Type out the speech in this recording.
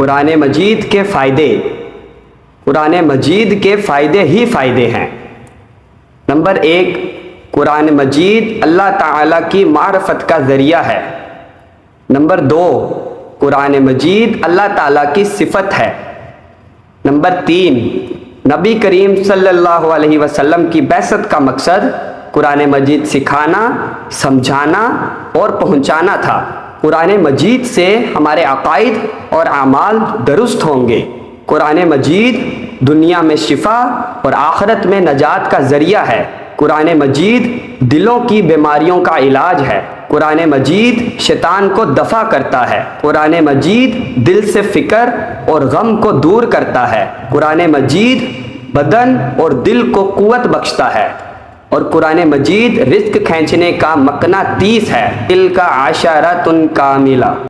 قرآن مجید کے فائدے، قرآن مجید کے فائدے ہی فائدے ہیں۔ نمبر 1، قرآن مجید اللہ تعالیٰ کی معرفت کا ذریعہ ہے۔ نمبر 2، قرآن مجید اللہ تعالیٰ کی صفت ہے۔ نمبر 3، نبی کریم صلی اللہ علیہ وسلم کی بعثت کا مقصد قرآن مجید سکھانا، سمجھانا اور پہنچانا تھا۔ قرآن مجید سے ہمارے عقائد اور اعمال درست ہوں گے۔ قرآن مجید دنیا میں شفا اور آخرت میں نجات کا ذریعہ ہے۔ قرآن مجید دلوں کی بیماریوں کا علاج ہے۔ قرآن مجید شیطان کو دفع کرتا ہے۔ قرآن مجید دل سے فکر اور غم کو دور کرتا ہے۔ قرآن مجید بدن اور دل کو قوت بخشتا ہے، اور قرآن مجید رزق کھینچنے کا مقناطیس ہے۔ تِلْکَ عَشَرَةٌ کاملہ۔